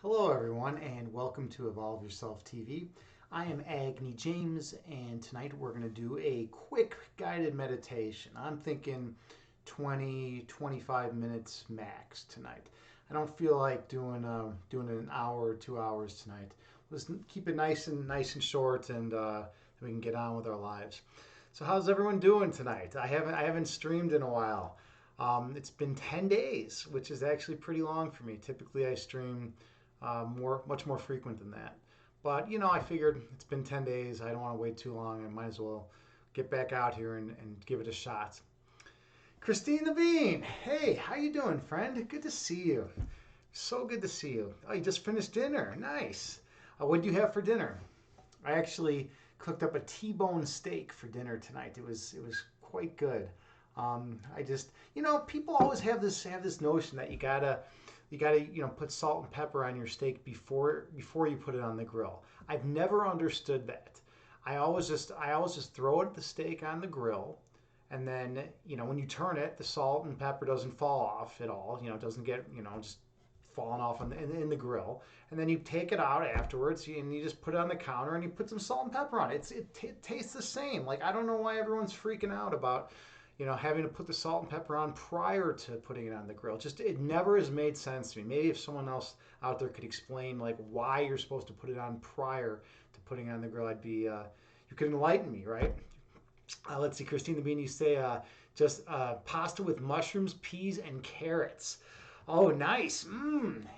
Hello, everyone, and welcome to Evolve Yourself TV. I am Agni James, and tonight we're going to do a quick guided meditation. I'm thinking 20-25 minutes max tonight. I don't feel like doing an hour or 2 hours tonight. Let's keep it nice and short, and then we can get on with our lives. So, how's everyone doing tonight? I haven't streamed in a while. It's been 10 days, which is actually pretty long for me. Typically, I stream much more frequent than that. But I figured it's been 10 days. I don't want to wait too long. I might as well get back out here and give it a shot. Christine the Bean, hey, how you doing, friend? Good to see you. So good to see you. Oh, you just finished dinner. Nice. What did you have for dinner? I actually cooked up a T-bone steak for dinner tonight. It was quite good. I just people always have this notion that you gotta put salt and pepper on your steak before you put it on the grill. I've never understood that. I always just throw the steak on the grill, and then when you turn it, the salt and pepper doesn't fall off at all. It doesn't get just falling off in the grill, and then you take it out afterwards and you just put it on the counter and you put some salt and pepper on it. It tastes the same. Like, I don't know why everyone's freaking out about having to put the salt and pepper on prior to putting it on the grill. Just, it never has made sense to me. Maybe if someone else out there could explain like why you're supposed to put it on prior to putting it on the grill, you could enlighten me, right? Let's see, Christine the Bean, you say just pasta with mushrooms, peas, and carrots. Oh, nice.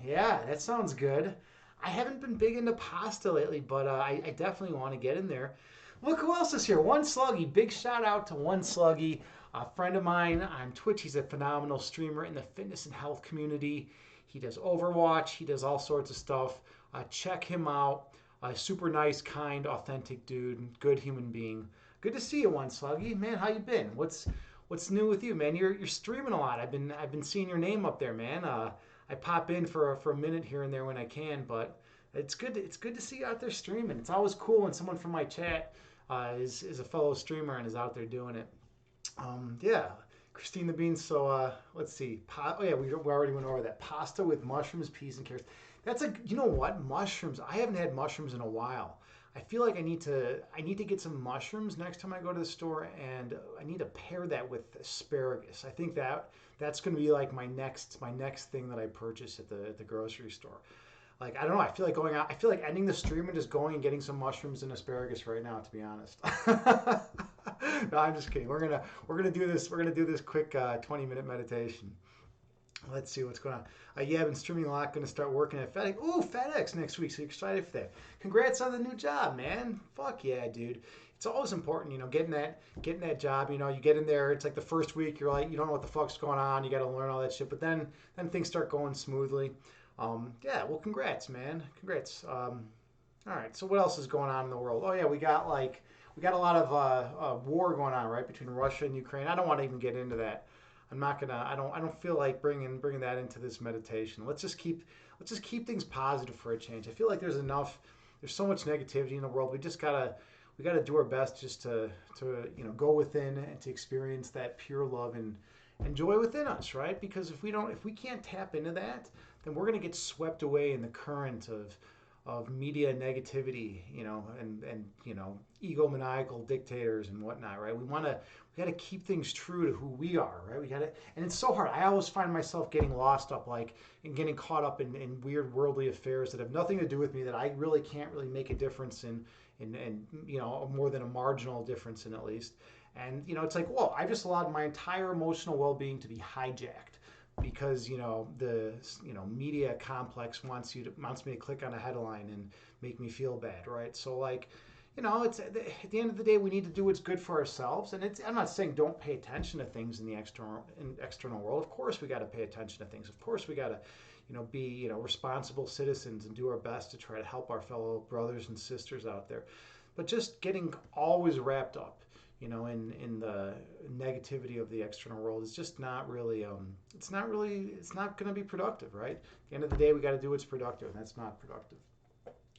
Yeah, that sounds good. I haven't been big into pasta lately, but I definitely want to get in there. Look who else is here. One Sluggy. Big shout out to One Sluggy, a friend of mine on Twitch. He's a phenomenal streamer in the fitness and health community. He does Overwatch. He does all sorts of stuff. Check him out. Super nice, kind, authentic dude. Good human being. Good to see you, One Sluggy. Man, how you been? What's new with you, man? You're streaming a lot. I've been seeing your name up there, man. I pop in for a minute here and there when I can, but it's good to see you out there streaming. It's always cool when someone from my chat is a fellow streamer and is out there doing it. Yeah, Christine the Bean. So let's see. Oh yeah, we already went over that. Pasta with mushrooms, peas, and carrots. That's a you know what mushrooms. I haven't had mushrooms in a while. I feel like I need to get some mushrooms next time I go to the store, and I need to pair that with asparagus. I think that's going to be like my next thing that I purchase at the grocery store. Like, I don't know. I feel like going out. I feel like ending the stream and just going and getting some mushrooms and asparagus right now. To be honest. No, I'm just kidding. We're gonna do this. We're gonna do this quick 20-minute meditation. Let's see what's going on. Yeah, I've been streaming a lot. Going to start working at FedEx. Ooh, FedEx next week. So excited for that. Congrats on the new job, man. Fuck yeah, dude. It's always important, getting that job. You get in there. It's like the first week, you're like, you don't know what the fuck's going on. You got to learn all that shit. But then things start going smoothly. Yeah. Well, congrats, man. Congrats. All right. So what else is going on in the world? Oh yeah, we got a lot of war going on, right, between Russia and Ukraine. I don't want to even get into that. I'm not gonna. I don't feel like bringing that into this meditation. Let's just keep things positive for a change. I feel like there's enough. There's so much negativity in the world. We gotta do our best just to go within and to experience that pure love and joy within us, right? Because if we can't tap into that, then we're gonna get swept away in the current of media negativity, and egomaniacal dictators and whatnot, right? We got to keep things true to who we are, right? And it's so hard. I always find myself getting lost up, like, and getting caught up in weird worldly affairs that have nothing to do with me, that I really can't really make a difference in more than a marginal difference in, at least. And it's like, whoa, I just allowed my entire emotional well-being to be hijacked because the media complex wants me to click on a headline and make me feel bad, right? So, like, it's at the end of the day, we need to do what's good for ourselves. And I'm not saying don't pay attention to things in the external world. Of course we got to pay attention to things. Of course we got to be responsible citizens and do our best to try to help our fellow brothers and sisters out there. But just getting always wrapped up in the negativity of the external world is just not really, it's not going to be productive, right? At the end of the day, we got to do what's productive, and that's not productive.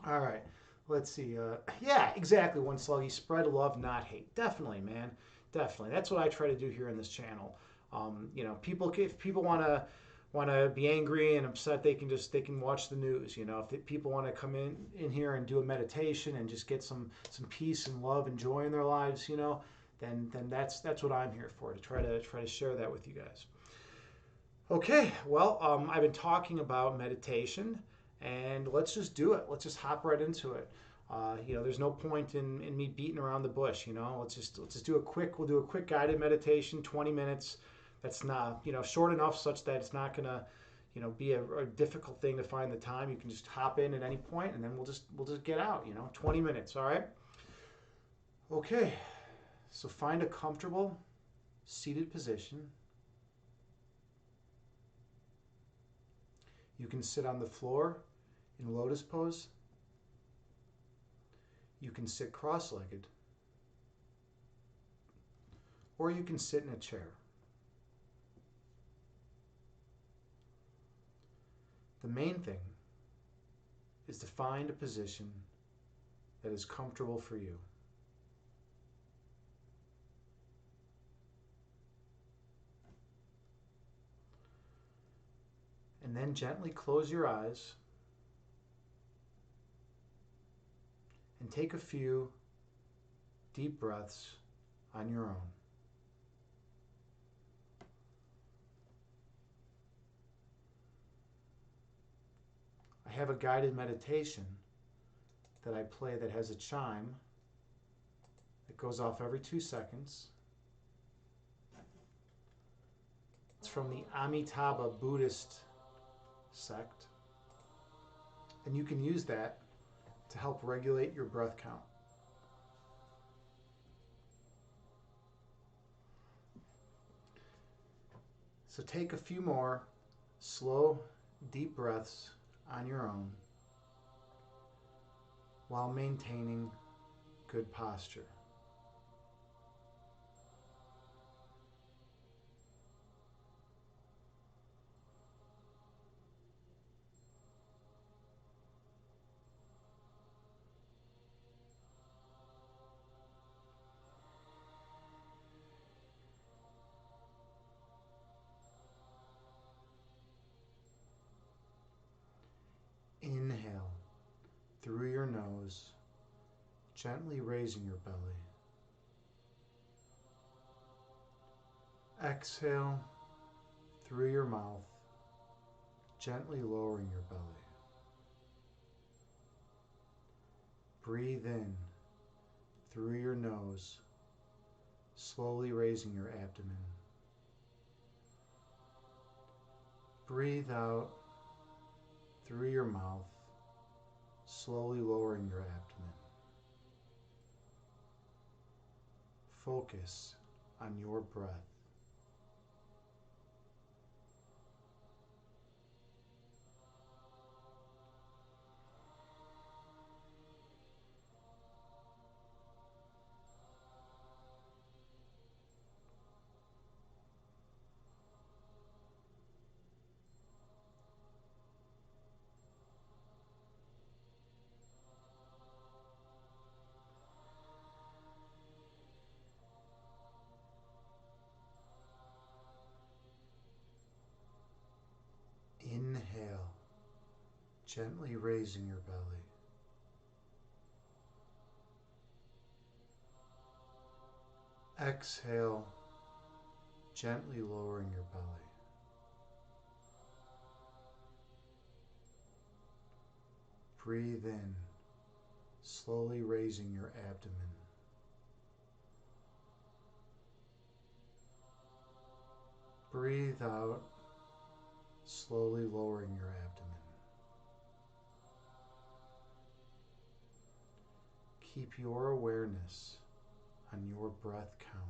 All right, let's see. Yeah, exactly. One Sluggy, spread love, not hate. Definitely, man. Definitely. That's what I try to do here in this channel. If people want to want to be angry and upset, they can watch the news. You know, if people want to come in here and do a meditation and just get some peace and love and joy in their lives, you know, then that's what I'm here for, to try to share that with you guys. Okay, well, I've been talking about meditation, and let's just do it. Let's just hop right into it. You know, there's no point in me beating around the bush. You know, let's just do a quick. We'll do a quick guided meditation, 20 minutes. That's not, you know, short enough such that it's not gonna, you know, be a difficult thing to find the time. You can just hop in at any point, and then we'll just get out. You know, 20 minutes. All right. Okay. So find a comfortable seated position. You can sit on the floor in lotus pose. You can sit cross-legged, or you can sit in a chair. The main thing is to find a position that is comfortable for you. And then gently close your eyes and take a few deep breaths on your own. I have a guided meditation that I play that has a chime that goes off every 2 seconds. It's from the Amitabha Buddhist sect, and you can use that to help regulate your breath count. So take a few more slow, deep breaths on your own while maintaining good posture. Inhale through your nose, gently raising your belly. Exhale through your mouth, gently lowering your belly. Breathe in through your nose, slowly raising your abdomen. Breathe out through your mouth, slowly lowering your abdomen. Focus on your breath. Inhale, gently raising your belly. Exhale, gently lowering your belly. Breathe in, slowly raising your abdomen. Breathe out, slowly lowering your abdomen. Keep your awareness on your breath count.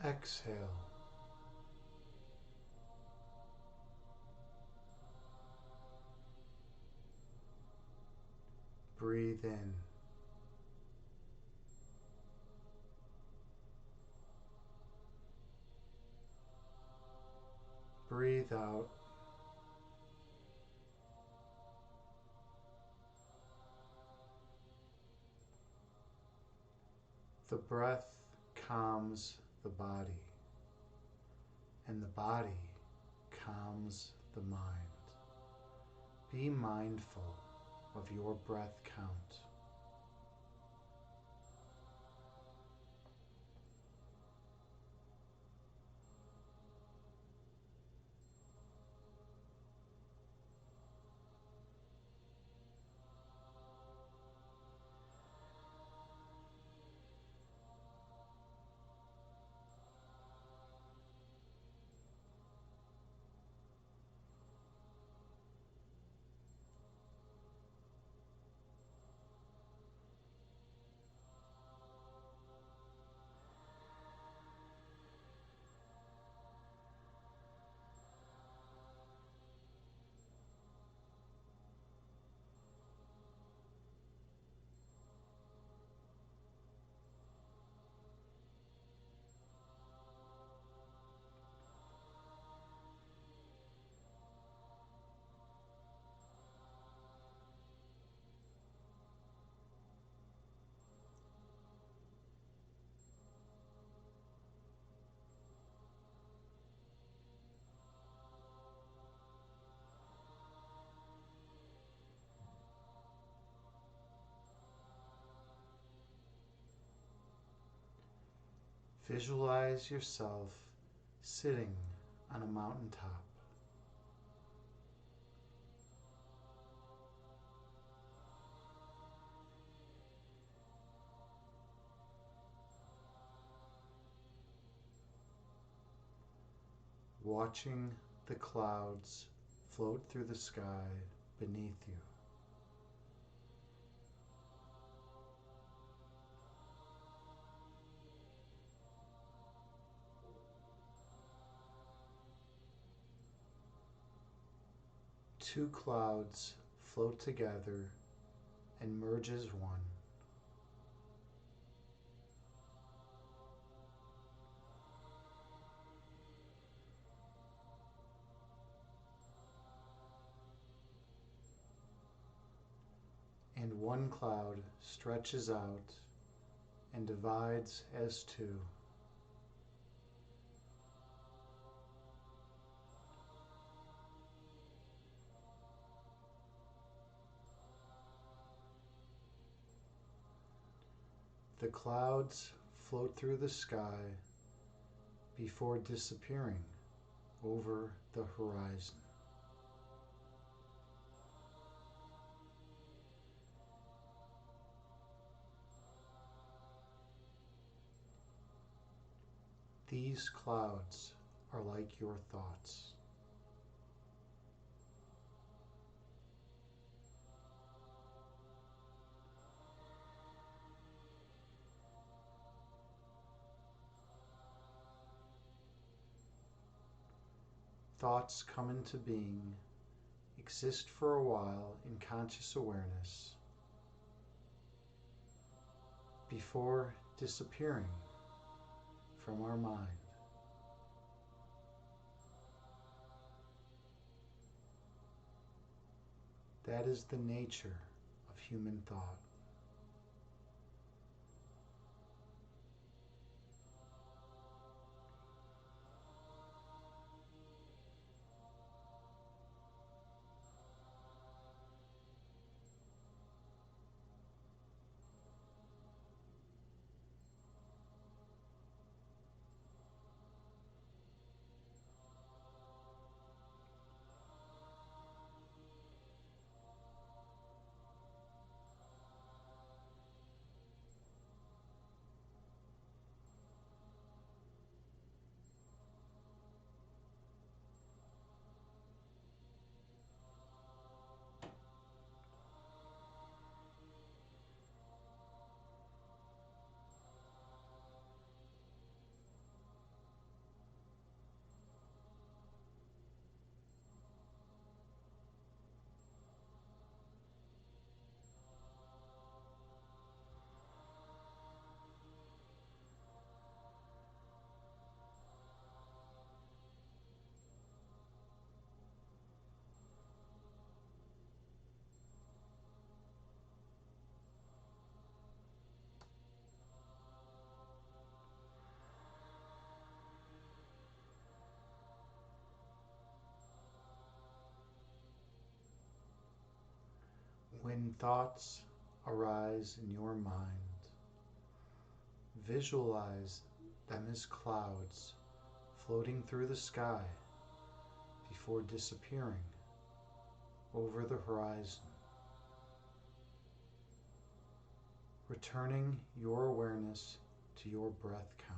Exhale. Breathe in. Breathe out. The breath calms the body, and the body calms the mind. Be mindful of your breath count. Visualize yourself sitting on a mountaintop. Watching the clouds float through the sky beneath you. Two clouds float together and merge as one. And one cloud stretches out and divides as two. The clouds float through the sky before disappearing over the horizon. These clouds are like your thoughts. Thoughts come into being, exist for a while in conscious awareness, before disappearing from our mind. That is the nature of human thought. When thoughts arise in your mind, visualize them as clouds floating through the sky before disappearing over the horizon. Returning your awareness to your breath count.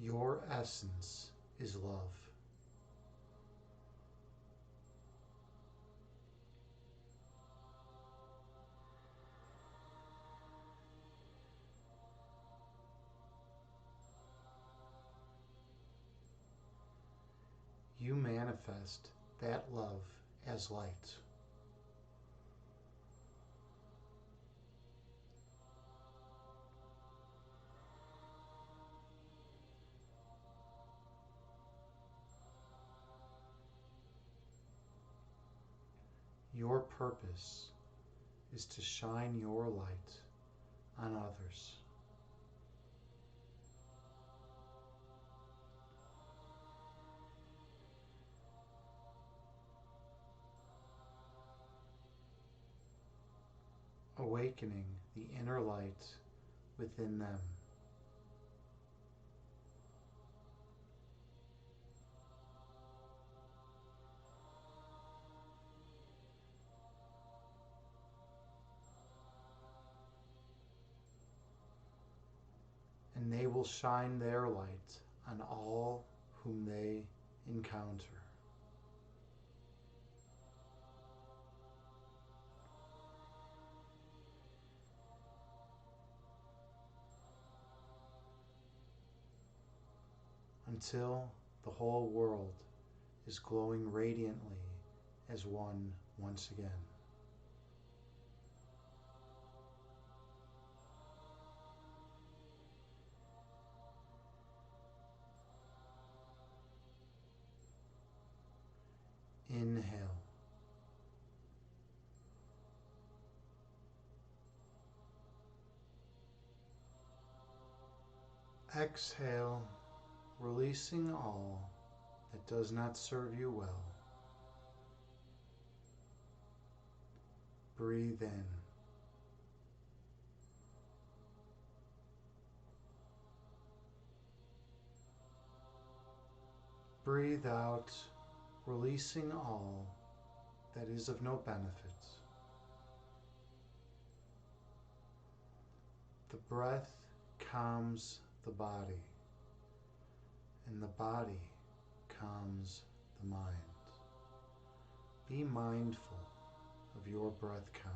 Your essence is love. You manifest that love as light. Your purpose is to shine your light on others. Awakening the inner light within them. And they will shine their light on all whom they encounter. Until the whole world is glowing radiantly as one once again. Inhale. Exhale, releasing all that does not serve you well. Breathe in. Breathe out, releasing all that is of no benefit. The breath calms the body, and the body calms the mind. Be mindful of your breath count.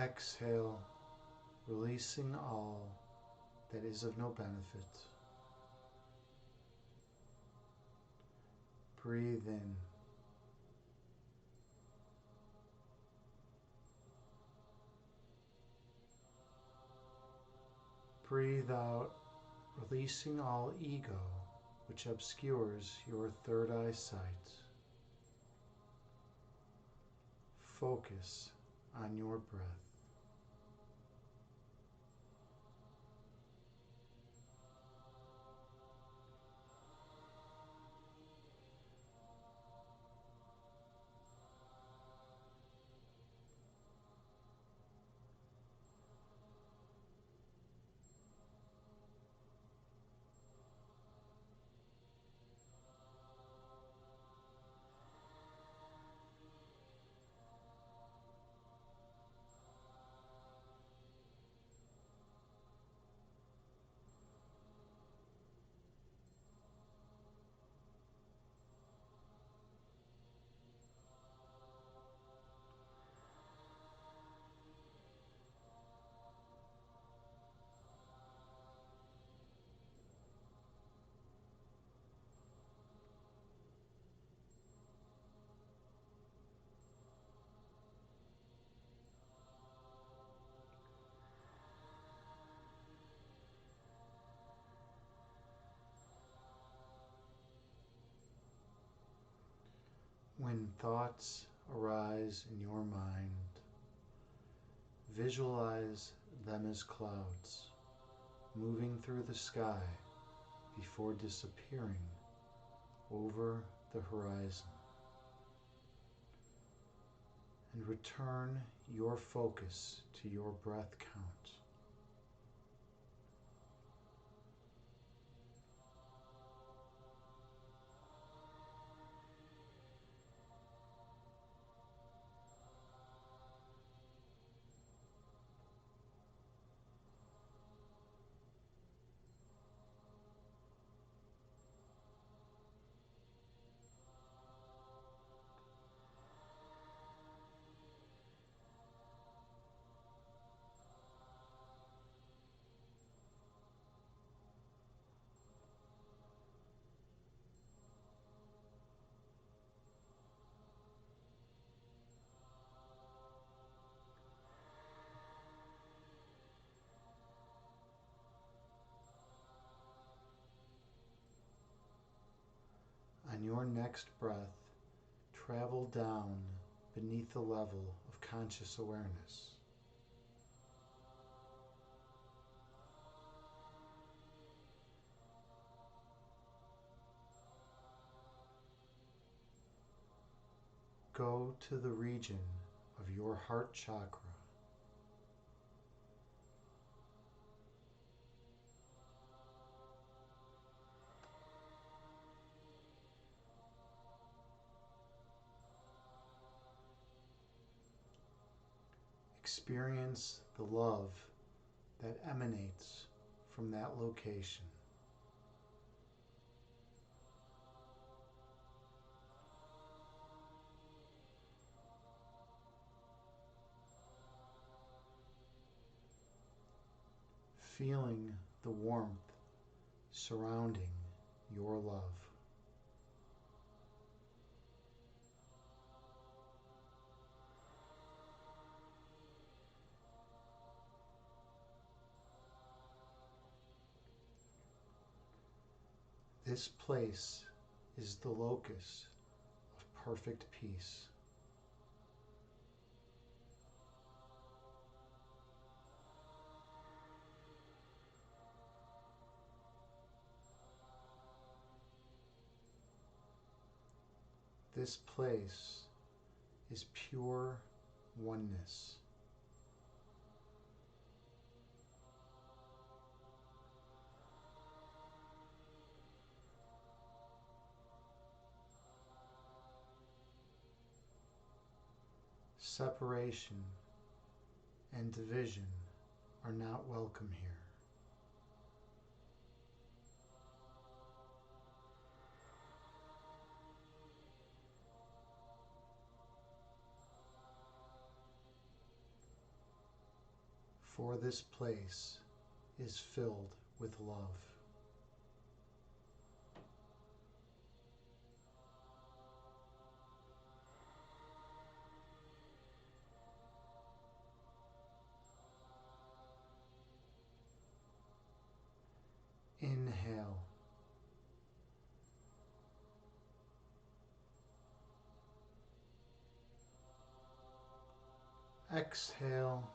Exhale, releasing all that is of no benefit. Breathe in. Breathe out, releasing all ego, which obscures your third eye sight. Focus on your breath. When thoughts arise in your mind, visualize them as clouds moving through the sky before disappearing over the horizon. And return your focus to your breath count. On your next breath, travel down beneath the level of conscious awareness. Go to the region of your heart chakra. Experience the love that emanates from that location. Feeling the warmth surrounding your love. This place is the locus of perfect peace. This place is pure oneness. Separation and division are not welcome here. for this place is filled with love. Inhale. Exhale,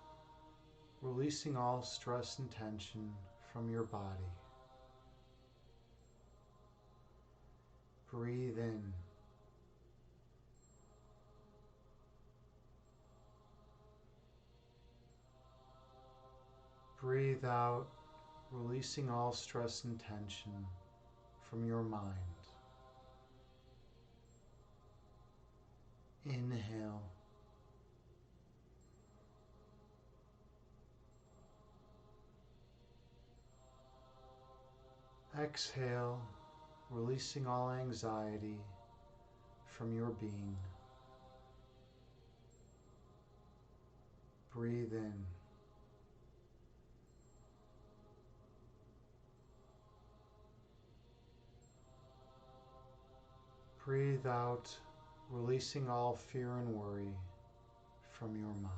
releasing all stress and tension from your body. Breathe in. Breathe out, releasing all stress and tension from your mind. Inhale. Exhale, releasing all anxiety from your being. Breathe in. Breathe out, releasing all fear and worry from your mind.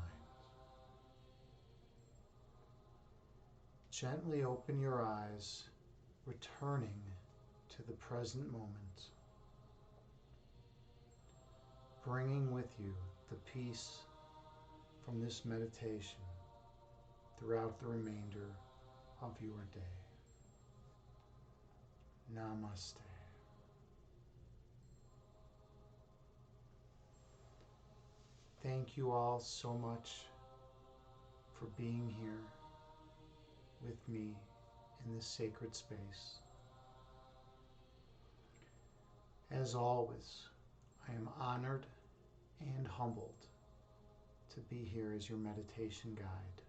Gently open your eyes, returning to the present moment, bringing with you the peace from this meditation throughout the remainder of your day. Namaste. Thank you all so much for being here with me in this sacred space. As always, I am honored and humbled to be here as your meditation guide.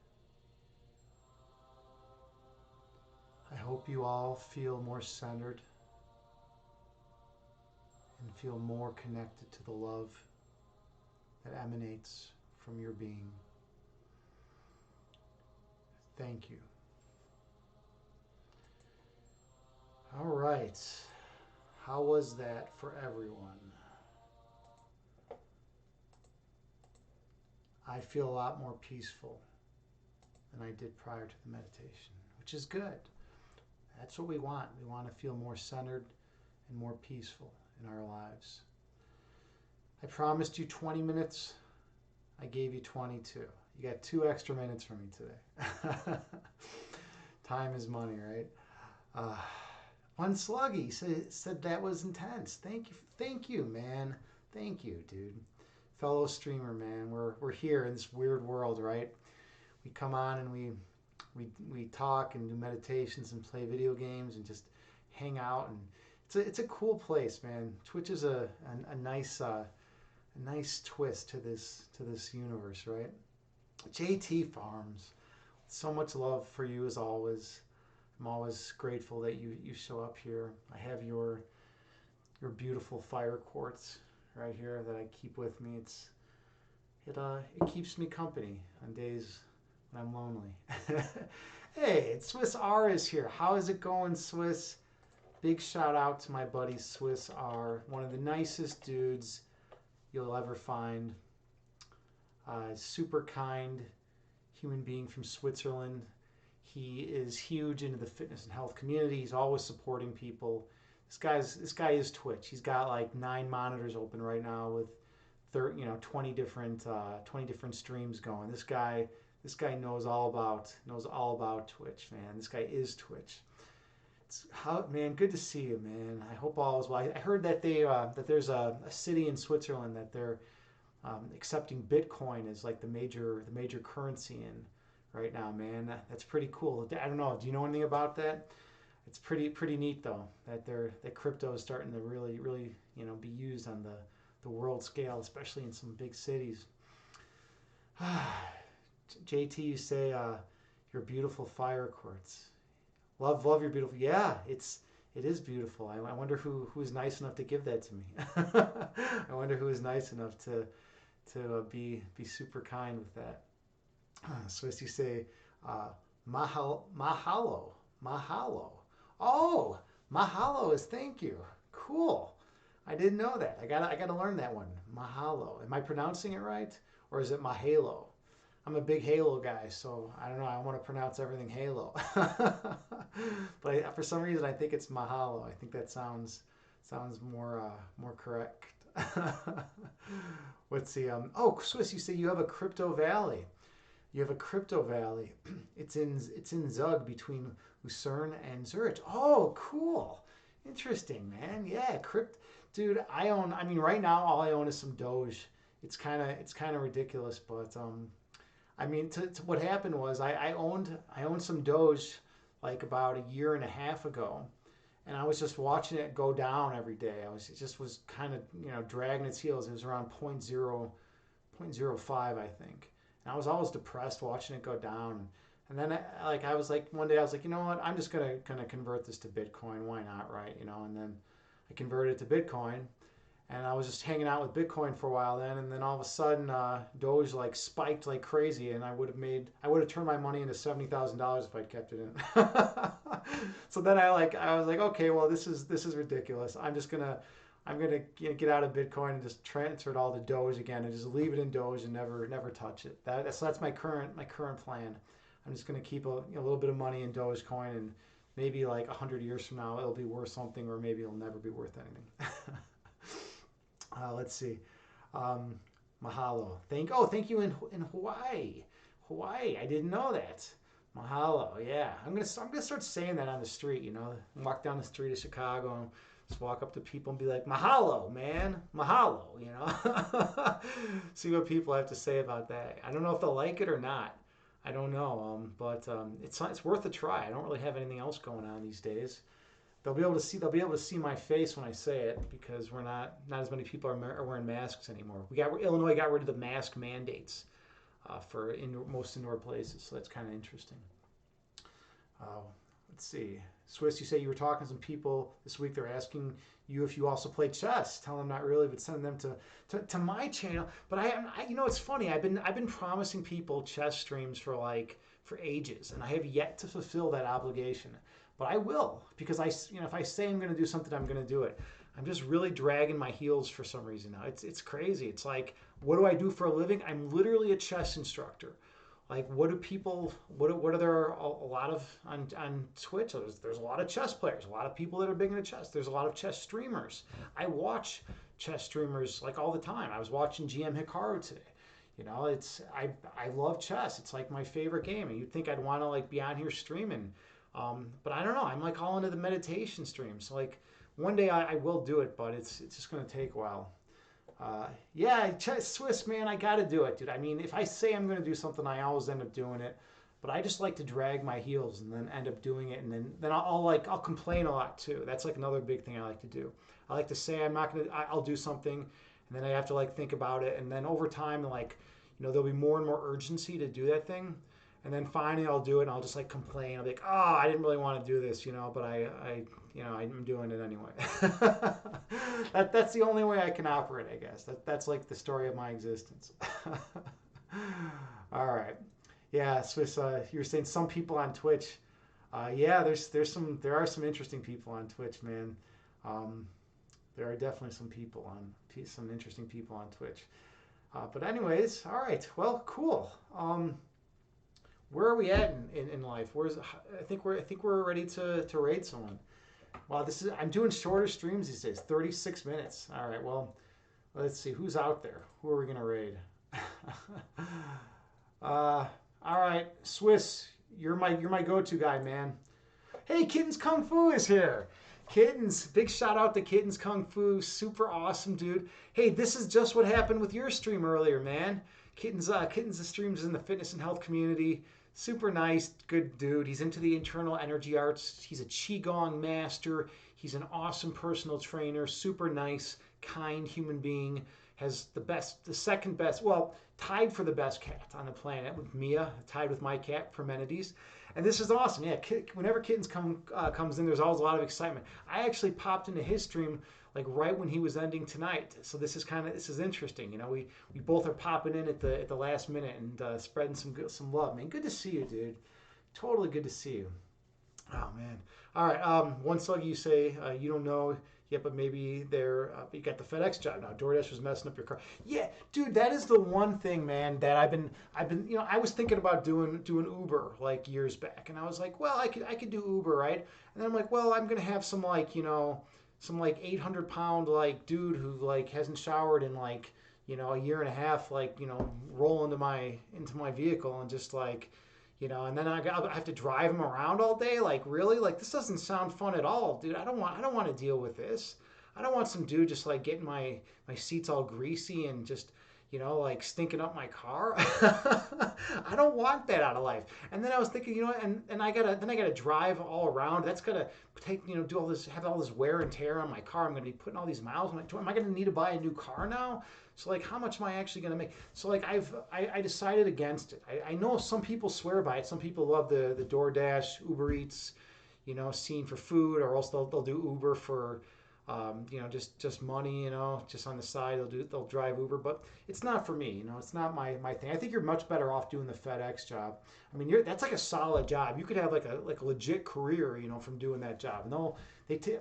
I hope you all feel more centered and feel more connected to the love that emanates from your being. Thank you. All right. How was that for everyone? I feel a lot more peaceful than I did prior to the meditation, which is good. That's what we want. We want to feel more centered and more peaceful in our lives. I promised you 20 minutes. I gave you 22. You got 2 extra minutes from me today. Time is money, right? One Sluggy said that was intense. Thank you, man. Thank you, dude. Fellow streamer, man. We're here in this weird world, right? We come on and we talk and do meditations and play video games and just hang out, and it's a cool place, man. Twitch is a nice twist to this universe, right? JT Farms, so much love for you as always. I'm always grateful that you show up here. I have your beautiful fire quartz right here that I keep with me. It keeps me company on days when I'm lonely. Hey, Swiss R is here. How is it going, Swiss? Big shout out to my buddy Swiss R, one of the nicest dudes you'll ever find. Super kind human being from Switzerland. He is huge into the fitness and health community. He's always supporting people. This guy is Twitch. He's got like 9 monitors open right now with 20 different streams going. This guy knows all about Twitch, man. This guy is Twitch. Man, good to see you, man. I hope all is well. I heard that there's a city in Switzerland that they're accepting Bitcoin as like the major currency in right now, man. That's pretty cool. I don't know. Do you know anything about that? It's pretty neat though that crypto is starting to really be used on the world scale, especially in some big cities. JT, you say your beautiful fire quartz. Love your beautiful. Yeah, it is beautiful. I wonder who's nice enough to give that to me. I wonder who is nice enough to be super kind with that. Swiss, you say Uh, mahalo. Mahalo. Oh, mahalo is thank you. Cool. I didn't know that. I gotta learn that one. Mahalo. Am I pronouncing it right? Or is it mahalo? I'm a big Halo guy, so I don't know. I want to pronounce everything Halo. But for some reason I think it's mahalo. I think that sounds more correct. Let's see. Oh, Swiss, you say you have a crypto valley. You have a crypto valley. It's in Zug between Lucerne and Zurich. Oh, cool. Interesting, man. Yeah, dude, I mean right now all I own is some Doge. It's kind of ridiculous, but I mean what happened was I owned some Doge like about a year and a half ago, and I was just watching it go down every day. It just was kind of dragging its heels. It was around point zero 0.05, I think. And I was always depressed watching it go down. And then I was like one day I was like, you know what? I'm just gonna convert this to Bitcoin. Why not, right? And then I converted it to Bitcoin, and I was just hanging out with Bitcoin for a while then, and then all of a sudden Doge like spiked like crazy, and I would have turned my money into $70,000 if I'd kept it in. So then I was like, okay, well this is ridiculous. I'm gonna get out of Bitcoin and just transfer it all to Doge again, and just leave it in Doge and never touch it. That's my current plan. I'm just gonna keep a little bit of money in Dogecoin, and maybe like 100 years from now it'll be worth something, or maybe it'll never be worth anything. Let's see. Um, Mahalo. Thank you in Hawaii. Hawaii. I didn't know that. Mahalo. Yeah, I'm gonna start saying that on the street. Walk down the street of Chicago and just walk up to people and be like, "Mahalo, man. Mahalo." See what people have to say about that. I don't know if they'll like it or not. I don't know. But it's worth a try. I don't really have anything else going on these days. They'll be able to see my face when I say it, because we're not as many people are wearing masks anymore. Illinois got rid of the mask mandates for most indoor places, so that's kind of interesting. Uh, let's see. Swiss, you say you were talking to some people this week. They're asking you if you also play chess. Tell them not really, but send them to my channel. But it's funny. I've been promising people chess streams for ages, and I have yet to fulfill that obligation. But I will, because if I say I'm going to do something, I'm going to do it. I'm just really dragging my heels for some reason now. It's crazy. It's like, what do I do for a living? I'm literally a chess instructor. Like, what are there a lot of on Twitch? There's a lot of chess players, a lot of people that are big into chess. There's a lot of chess streamers. I watch chess streamers like all the time. I was watching GM Hikaru today. I love chess. It's like my favorite game, and you'd think I'd want to like be on here streaming, but I don't know. I'm like all into the meditation streams. So like one day I will do it, but it's just gonna take a while. Yeah, Swiss, man, I got to do it, dude. I mean, if I say I'm going to do something, I always end up doing it. But I just like to drag my heels and then end up doing it, and then I'll complain a lot too. That's like another big thing I like to do. I like to say I'm not going to. I'll do something, and then I have to like think about it, and then over time, like there'll be more and more urgency to do that thing, and then finally I'll do it, and I'll just like complain. I'll be like, oh, I didn't really want to do this, but I'm doing it anyway. That's the only way I can operate, I guess. That's like the story of my existence. All right. Yeah, Swiss, you were saying some people on Twitch. Yeah, there are some interesting people on Twitch, man. There are definitely some interesting people on Twitch. But anyways, all right. Well, cool. Where are we at in life? I think we're ready to raid someone. Wow, I'm doing shorter streams these days, 36 minutes. All right, well, let's see who's out there. Who are we gonna raid? All right, Swiss, you're my go-to guy, man. Hey, Kittens Kung Fu is here. Kittens, big shout out to Kittens Kung Fu, super awesome dude. Hey, this is just what happened with your stream earlier, man. Kittens streams in the fitness and health community. Super nice, good dude. He's into the internal energy arts. He's a Qigong master. He's an awesome personal trainer. Super nice, kind human being. Has the second best, well, tied for the best cat on the planet with Mia, tied with my cat, Parmenides. And this is awesome. Yeah, whenever Kittens comes in, there's always a lot of excitement. I actually popped into his stream like right when he was ending tonight. So this is interesting. We both are popping in at the last minute and spreading some love, man. Good to see you, dude. Totally good to see you. Oh man. All right. One slug you say you don't know yet, but maybe they're you got the FedEx job now. DoorDash was messing up your car. Yeah, dude, that is the one thing, man, that I've been I was thinking about doing Uber like years back, and I was like, well, I could do Uber, right? And then I'm like, well, I'm gonna have some like some like 800 pound like dude who like hasn't showered in like a year and a half, like roll into my vehicle and just like and then I have to drive him around all day. Like, really? Like, this doesn't sound fun at all, dude. I don't want to deal with this. I don't want some dude just like getting my seats all greasy and just like stinking up my car. I don't want that out of life. And then I was thinking, and I gotta drive all around. That's gonna take do all this, have all this wear and tear on my car. I'm gonna be putting all these miles. Am I gonna need to buy a new car now? So like, how much am I actually gonna make? So like, I decided against it. I know some people swear by it. Some people love the DoorDash, Uber Eats, scene for food, or else they'll do Uber for just money, just on the side. They'll drive Uber, but it's not for me. It's not my thing. I think you're much better off doing the FedEx job. I mean, that's like a solid job. You could have like a legit career, from doing that job. No,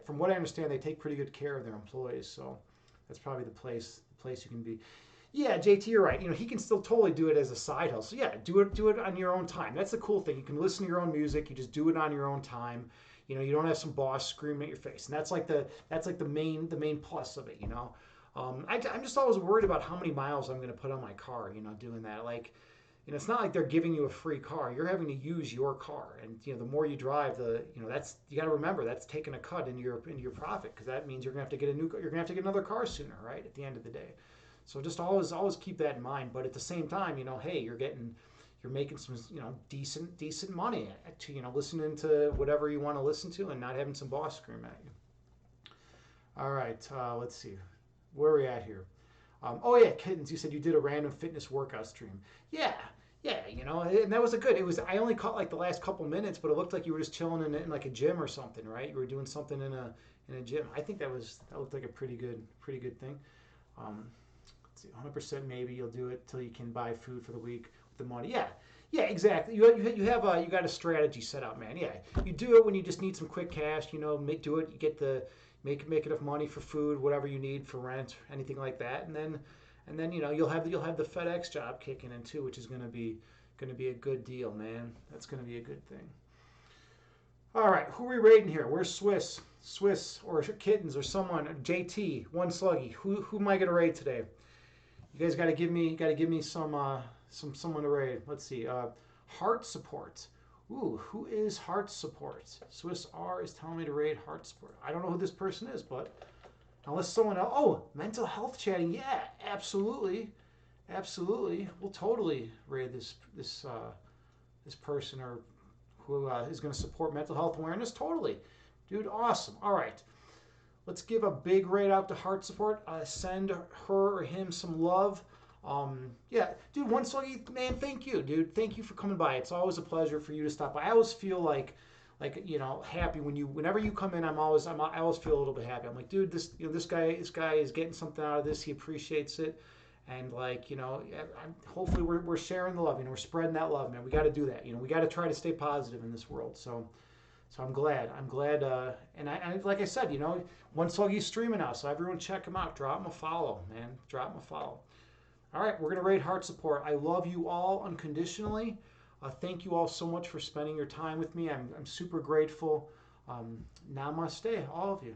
from what I understand, they take pretty good care of their employees. So that's probably the place you can be. Yeah, JT, you're right. He can still totally do it as a side hustle. Yeah, do it on your own time. That's the cool thing. You can listen to your own music. You just do it on your own time. You don't have some boss screaming at your face, and that's like the main plus of it. I'm just always worried about how many miles I'm going to put on my car. Doing that, like, it's not like they're giving you a free car. You're having to use your car, and the more you drive, that's, you got to remember, that's taking a cut into your profit, because that means you're going to have to get you're going to have to get another car sooner, right? At the end of the day. So just always keep that in mind. But at the same time, hey, you're making some decent money to listening to whatever you want to listen to and not having some boss scream at you. All right, let's see, where are we at here? Oh yeah, kittens. You said you did a random fitness workout stream. Yeah, yeah. And that was a good. It was. I only caught like the last couple minutes, but it looked like you were just chilling in like a gym or something, right? You were doing something in a gym. I think that looked like a pretty good thing. Um, let's see, 100% maybe you'll do it till you can buy food for the week with the money. Yeah, yeah, exactly. You got a strategy set out, man. Yeah, you do it when you just need some quick cash. Do it. You get the make enough money for food, whatever you need for rent, anything like that, and then you'll have the FedEx job kicking in too, which is gonna be a good deal, man. That's gonna be a good thing. All right, who are we rating here? Where's Swiss, or Kittens, or someone? JT, One Sluggy. Who am I gonna rate today? You guys gotta give me someone to rate. Let's see. Heart support. Ooh, who is heart support? Swiss R is telling me to rate heart support. I don't know who this person is, but unless someone else. Oh, mental health chatting. Yeah, absolutely, absolutely. We'll totally rate this person, or who is going to support mental health awareness. Totally, dude. Awesome. All right. Let's give a big rate out to heart support. Send her or him some love. Yeah, dude, One Sluggy, man, thank you, dude. Thank you for coming by. It's always a pleasure for you to stop by. I always feel like happy whenever you come in. I always feel a little bit happy. I'm like, dude, this guy is getting something out of this. He appreciates it, and hopefully we're sharing the love. We're spreading that love, man. We got to do that. We got to try to stay positive in this world. So I'm glad. And like I said, One Sluggy's streaming now, so everyone check him out. Drop him a follow, man. Drop him a follow. All right, we're going to rate heart support. I love you all unconditionally. Thank you all so much for spending your time with me. I'm super grateful. Namaste, all of you.